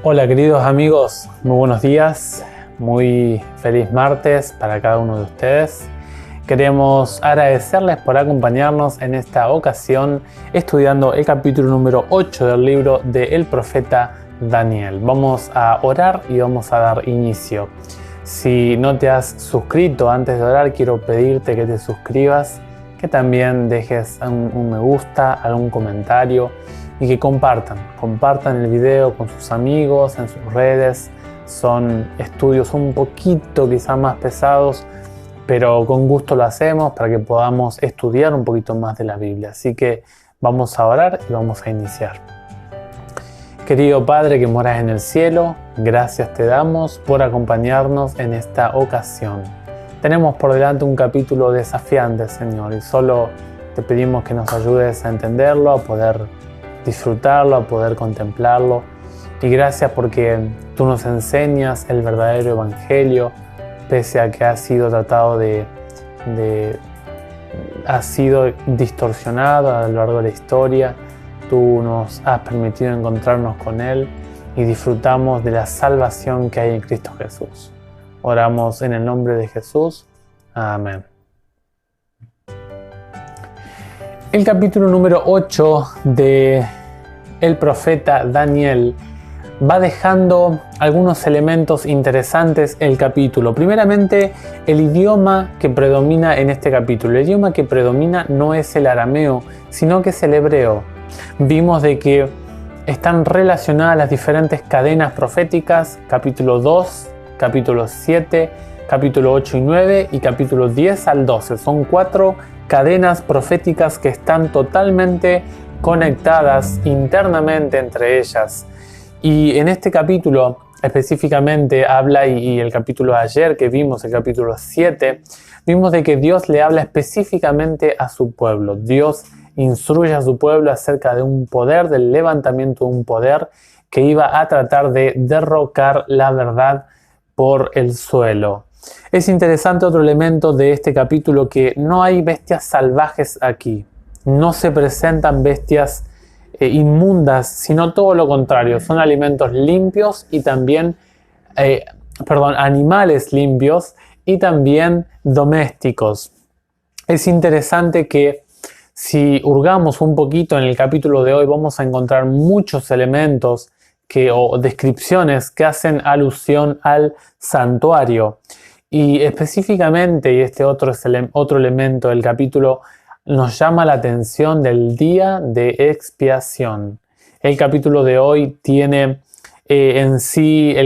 Hola queridos amigos, muy buenos días, muy feliz martes para cada uno de ustedes. Queremos agradecerles por acompañarnos en esta ocasión estudiando el capítulo número 8 del libro del profeta Daniel. Vamos a orar y vamos a dar inicio. Si no te has suscrito antes de orar, quiero pedirte que te suscribas, que también dejes un me gusta, algún comentario y que compartan el video con sus amigos, en sus redes. Son estudios un poquito quizás más pesados, pero con gusto lo hacemos para que podamos estudiar un poquito más de la Biblia. Así que vamos a orar y vamos a iniciar. Querido Padre que moras en el cielo, gracias te damos por acompañarnos en esta ocasión. Tenemos por delante un capítulo desafiante, Señor, y solo te pedimos que nos ayudes a entenderlo, a poder disfrutarlo, a poder contemplarlo. Y gracias porque tú nos enseñas el verdadero evangelio, pese a que ha sido tratado ha sido distorsionado a lo largo de la historia. Tú nos has permitido encontrarnos con Él y disfrutamos de la salvación que hay en Cristo Jesús. Oramos en el nombre de Jesús. Amén. El capítulo número 8 de el profeta Daniel va dejando algunos elementos interesantes el capítulo. Primeramente, el idioma que predomina en este capítulo. El idioma que predomina no es el arameo, sino que es el hebreo. Vimos de que están relacionadas las diferentes cadenas proféticas, capítulo 2, capítulo 7, capítulo 8 y 9 y capítulo 10 al 12. Son 4 cadenas proféticas que están totalmente conectadas internamente entre ellas. Y en este capítulo específicamente habla, y el capítulo de ayer que vimos, el capítulo 7, vimos de que Dios le habla específicamente a su pueblo. Dios instruye a su pueblo acerca de un poder, del levantamiento de un poder que iba a tratar de derrocar la verdad por el suelo. Es interesante otro elemento de este capítulo, que no hay bestias salvajes aquí. No se presentan bestias inmundas, sino todo lo contrario. Son alimentos limpios y también, animales limpios y también domésticos. Es interesante que si hurgamos un poquito en el capítulo de hoy, vamos a encontrar muchos elementos o descripciones que hacen alusión al santuario. Y específicamente, y este otro elemento del capítulo nos llama la atención del día de expiación. El capítulo de hoy tiene en sí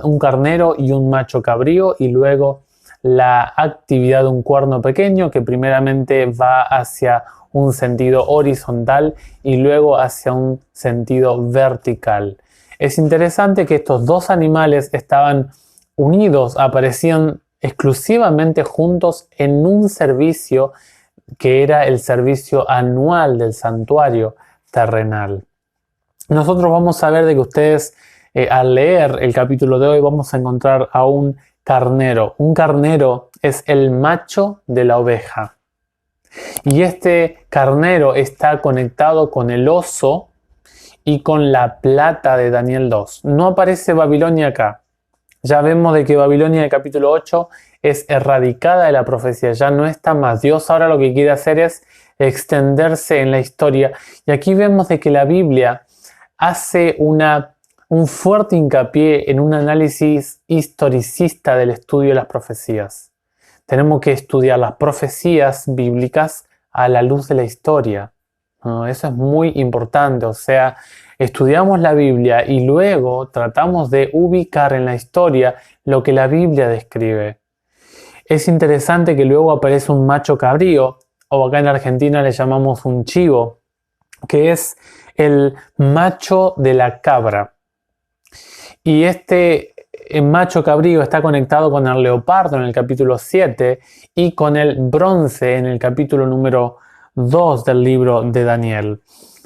un carnero y un macho cabrío, y luego la actividad de un cuerno pequeño que primeramente va hacia un sentido horizontal y luego hacia un sentido vertical. Es interesante que estos dos animales estaban unidos, aparecían exclusivamente juntos en un servicio que era el servicio anual del santuario terrenal. Nosotros vamos a ver de que ustedes al leer el capítulo de hoy vamos a encontrar a un carnero. Un carnero es el macho de la oveja. Y este carnero está conectado con el oso y con la plata de Daniel 2. No aparece Babilonia acá. Ya vemos de que Babilonia en el capítulo 8 es erradicada de la profecía, ya no está más. Dios ahora lo que quiere hacer es extenderse en la historia. Y aquí vemos de que la Biblia hace un fuerte hincapié en un análisis historicista del estudio de las profecías. Tenemos que estudiar las profecías bíblicas a la luz de la historia. Eso es muy importante, o sea, estudiamos la Biblia y luego tratamos de ubicar en la historia lo que la Biblia describe. Es interesante que luego aparece un macho cabrío, o acá en Argentina le llamamos un chivo, que es el macho de la cabra. Y este macho cabrío está conectado con el leopardo en el capítulo 7 y con el bronce en el capítulo número 2 del libro de Daniel.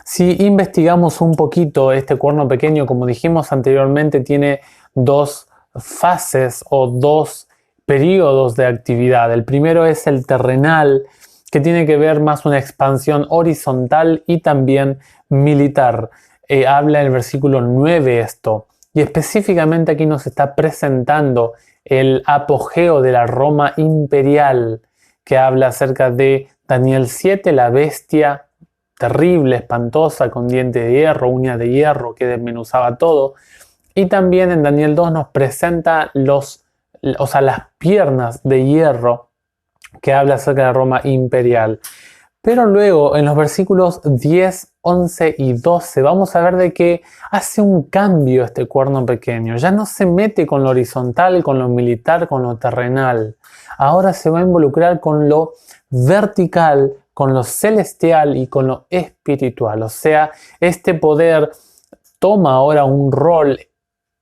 Si investigamos un poquito, este cuerno pequeño, como dijimos anteriormente, tiene dos fases o dos periodos de actividad. El primero es el terrenal, que tiene que ver más una expansión horizontal y también militar. Habla en el versículo 9 esto. Y específicamente aquí nos está presentando el apogeo de la Roma imperial, que habla acerca de Daniel 7, la bestia terrible, espantosa, con dientes de hierro, uñas de hierro, que desmenuzaba todo. Y también en Daniel 2 nos presenta las piernas de hierro, que habla acerca de la Roma imperial. Pero luego en los versículos 10, 11 y 12 vamos a ver de que hace un cambio este cuerno pequeño. Ya no se mete con lo horizontal, con lo militar, con lo terrenal. Ahora se va a involucrar con lo vertical, con lo celestial y con lo espiritual. O sea, este poder toma ahora un rol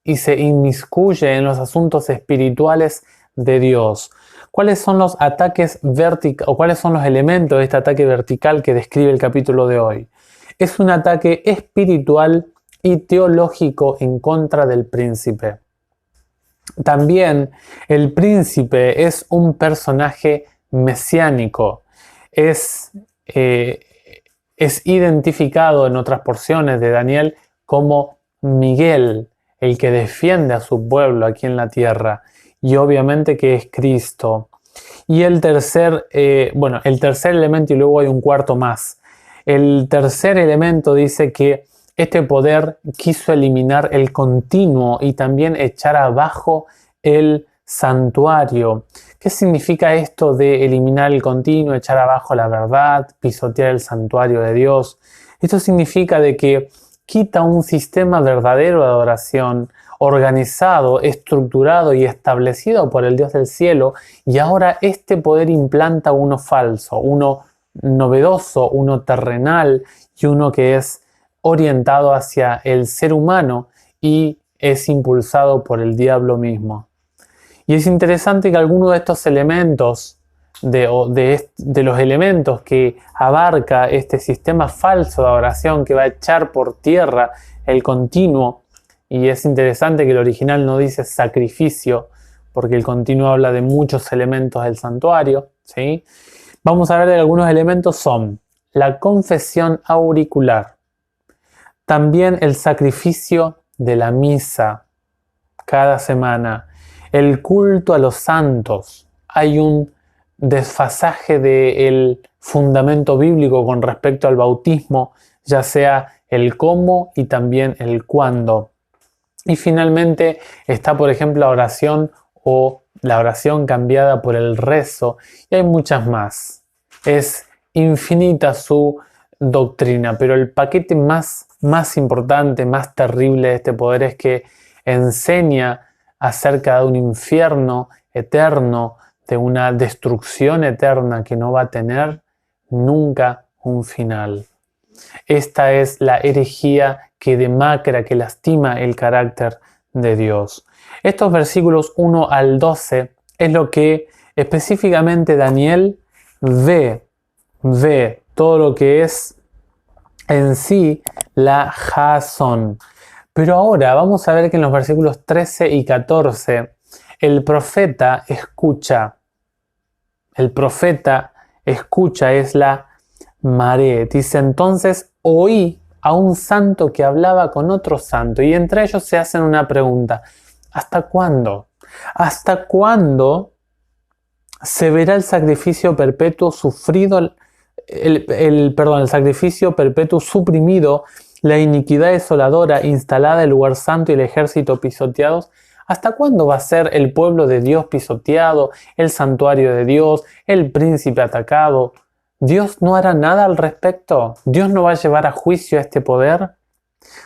y se inmiscuye en los asuntos espirituales de Dios. ¿Cuáles son los ataques verticales o cuáles son los elementos de este ataque vertical que describe el capítulo de hoy? Es un ataque espiritual y teológico en contra del príncipe. También el príncipe es un personaje mesiánico. Es identificado en otras porciones de Daniel como Miguel, el que defiende a su pueblo aquí en la tierra. Y obviamente que es Cristo. Y el tercer elemento, y luego hay un cuarto más. El tercer elemento dice que este poder quiso eliminar el continuo y también echar abajo el santuario. ¿Qué significa esto de eliminar el continuo, echar abajo la verdad, pisotear el santuario de Dios? Esto significa de que quita un sistema verdadero de adoración, organizado, estructurado y establecido por el Dios del cielo, y ahora este poder implanta uno falso, uno novedoso, uno terrenal y uno que es orientado hacia el ser humano y es impulsado por el diablo mismo. Y es interesante que algunos de estos elementos, de los elementos que abarca este sistema falso de adoración que va a echar por tierra el continuo, y es interesante que el original no dice sacrificio, porque el continuo habla de muchos elementos del santuario, ¿sí? Vamos a ver que algunos elementos son la confesión auricular, también el sacrificio de la misa cada semana, el culto a los santos. Hay un desfasaje del fundamento bíblico con respecto al bautismo, ya sea el cómo y también el cuándo. Y finalmente está, por ejemplo, la oración o la oración cambiada por el rezo. Y hay muchas más. Es infinita su doctrina, pero el paquete más importante, más terrible de este poder es que enseña acerca de un infierno eterno, de una destrucción eterna que no va a tener nunca un final. Esta es la herejía que demacra, que lastima el carácter de Dios. Estos versículos 1 al 12 es lo que específicamente Daniel ve todo lo que es en sí la Jasón. Pero ahora vamos a ver que en los versículos 13 y 14 el profeta escucha. El profeta escucha, es la Maré. Dice: entonces oí a un santo que hablaba con otro santo, y entre ellos se hacen una pregunta: ¿hasta cuándo? ¿Hasta cuándo se verá el sacrificio perpetuo sufrido, el sacrificio perpetuo suprimido, la iniquidad desoladora instalada, el lugar santo y el ejército pisoteados? ¿Hasta cuándo va a ser el pueblo de Dios pisoteado, el santuario de Dios, el príncipe atacado? ¿Dios no hará nada al respecto? ¿Dios no va a llevar a juicio a este poder?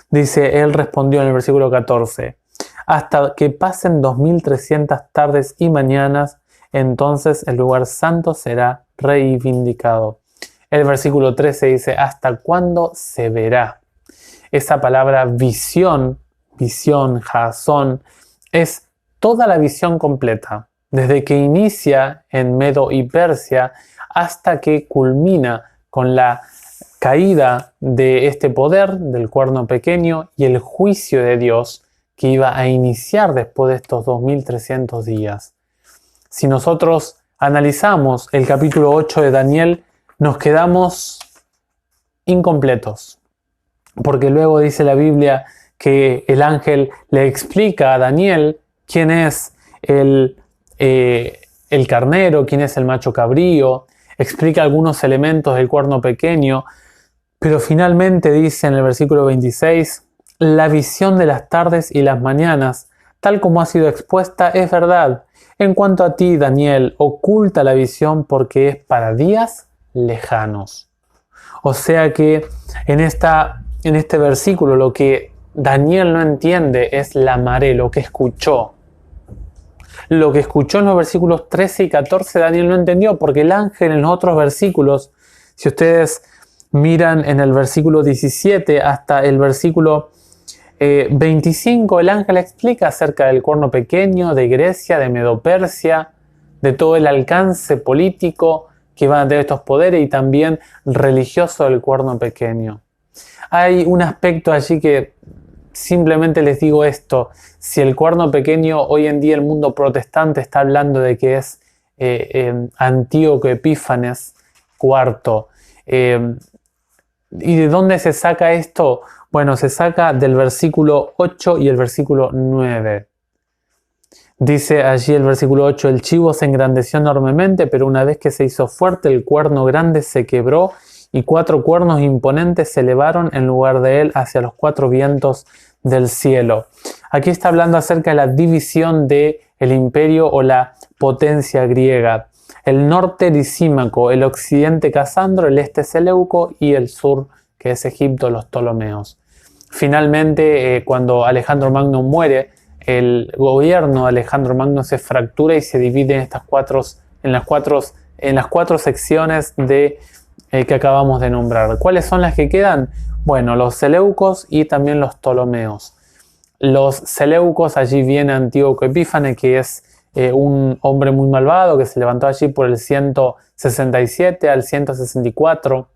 Dice, él respondió en el versículo 14, hasta que pasen 2300 tardes y mañanas, entonces el lugar santo será reivindicado. El versículo 13 dice, ¿hasta cuándo se verá? Esa palabra visión, jasón, es toda la visión completa, desde que inicia en Medo y Persia hasta que culmina con la caída de este poder del cuerno pequeño y el juicio de Dios que iba a iniciar después de estos 2300 días. Si nosotros analizamos el capítulo 8 de Daniel, nos quedamos incompletos, porque luego dice la Biblia que el ángel le explica a Daniel quién es el carnero, quién es el macho cabrío, explica algunos elementos del cuerno pequeño, pero finalmente dice en el versículo 26, la visión de las tardes y las mañanas, tal como ha sido expuesta, es verdad. En cuanto a ti, Daniel, oculta la visión porque es para días lejanos. O sea que en este versículo lo que Daniel no entiende es la maré, lo que escuchó. Lo que escuchó en los versículos 13 y 14 Daniel no entendió, porque el ángel en los otros versículos, si ustedes miran en el versículo 17 hasta el versículo 25, el ángel explica acerca del cuerno pequeño, de Grecia, de Medo-Persia, de todo el alcance político que van a tener estos poderes y también religioso del cuerno pequeño. Hay un aspecto allí que simplemente les digo esto: si el cuerno pequeño, hoy en día el mundo protestante está hablando de que es Antíoco Epífanes IV. ¿Y de dónde se saca esto? Bueno, se saca del versículo 8 y el versículo 9. Dice allí el versículo 8, el chivo se engrandeció enormemente, pero una vez que se hizo fuerte, el cuerno grande se quebró y 4 cuernos imponentes se elevaron en lugar de él hacia los 4 vientos del cielo. Aquí está hablando acerca de la división del imperio o la potencia griega. El norte Lisímaco, el occidente Casandro, el este Seleuco y el sur, que es Egipto, los Ptolomeos. Finalmente, cuando Alejandro Magno muere, el gobierno de Alejandro Magno se fractura y se divide en las cuatro secciones que acabamos de nombrar. ¿Cuáles son las que quedan? Bueno, los Seleucos y también los Ptolomeos. Los Seleucos, allí viene Antíoco Epífanes, que es un hombre muy malvado que se levantó allí por el 167 al 164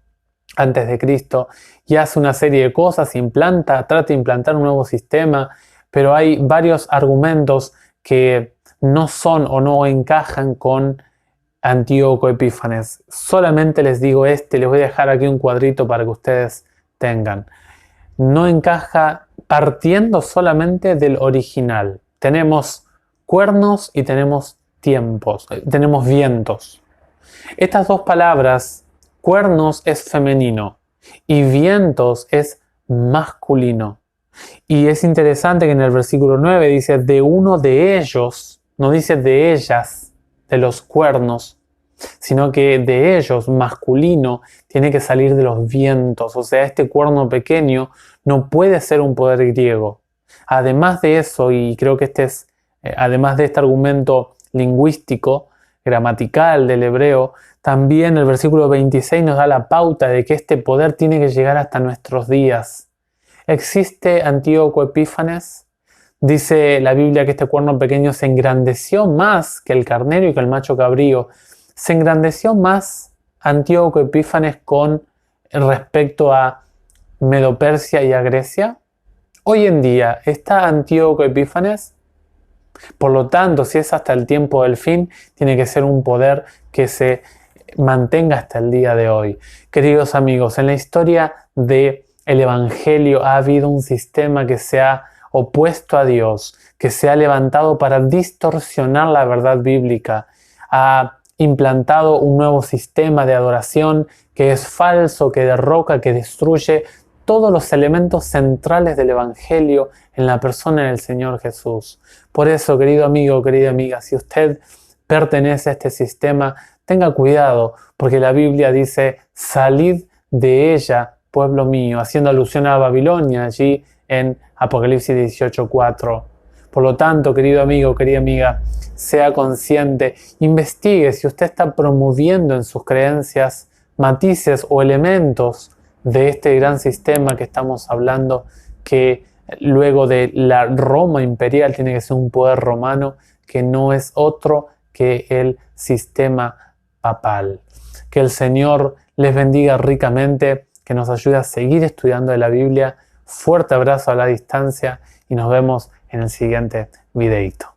antes de Cristo y hace una serie de cosas, trata de implantar un nuevo sistema, pero hay varios argumentos que no son o no encajan con Antíoco Epífanes. Solamente les digo les voy a dejar aquí un cuadrito para que ustedes tengan. No encaja partiendo solamente del original. Tenemos cuernos y tenemos tenemos vientos. Estas dos palabras, cuernos es femenino y vientos es masculino. Y es interesante que en el versículo 9 dice de uno de ellos, no dice de ellas, de los cuernos, sino que de ellos, masculino, tiene que salir de los vientos. O sea, este cuerno pequeño no puede ser un poder griego. Además de eso, y creo que además de este argumento lingüístico, gramatical del hebreo, también el versículo 26 nos da la pauta de que este poder tiene que llegar hasta nuestros días. ¿Existe Antíoco Epífanes? Dice la Biblia que este cuerno pequeño se engrandeció más que el carnero y que el macho cabrío. ¿Se engrandeció más Antíoco Epífanes con respecto a Medo-Persia y a Grecia? Hoy en día, ¿está Antíoco Epífanes? Por lo tanto, si es hasta el tiempo del fin, tiene que ser un poder que se mantenga hasta el día de hoy. Queridos amigos, en la historia del Evangelio ha habido un sistema que se ha opuesto a Dios, que se ha levantado para distorsionar la verdad bíblica, ha implantado un nuevo sistema de adoración que es falso, que derroca, que destruye todos los elementos centrales del Evangelio en la persona del Señor Jesús. Por eso, querido amigo, querida amiga, si usted pertenece a este sistema, tenga cuidado, porque la Biblia dice, salid de ella, pueblo mío, haciendo alusión a Babilonia, allí en Apocalipsis 18:4. Por lo tanto, querido amigo, querida amiga, sea consciente, investigue si usted está promoviendo en sus creencias matices o elementos de este gran sistema que estamos hablando, que luego de la Roma imperial tiene que ser un poder romano que no es otro que el sistema papal. Que el Señor les bendiga ricamente, que nos ayude a seguir estudiando de la Biblia. Fuerte abrazo a la distancia y nos vemos en el siguiente videíto.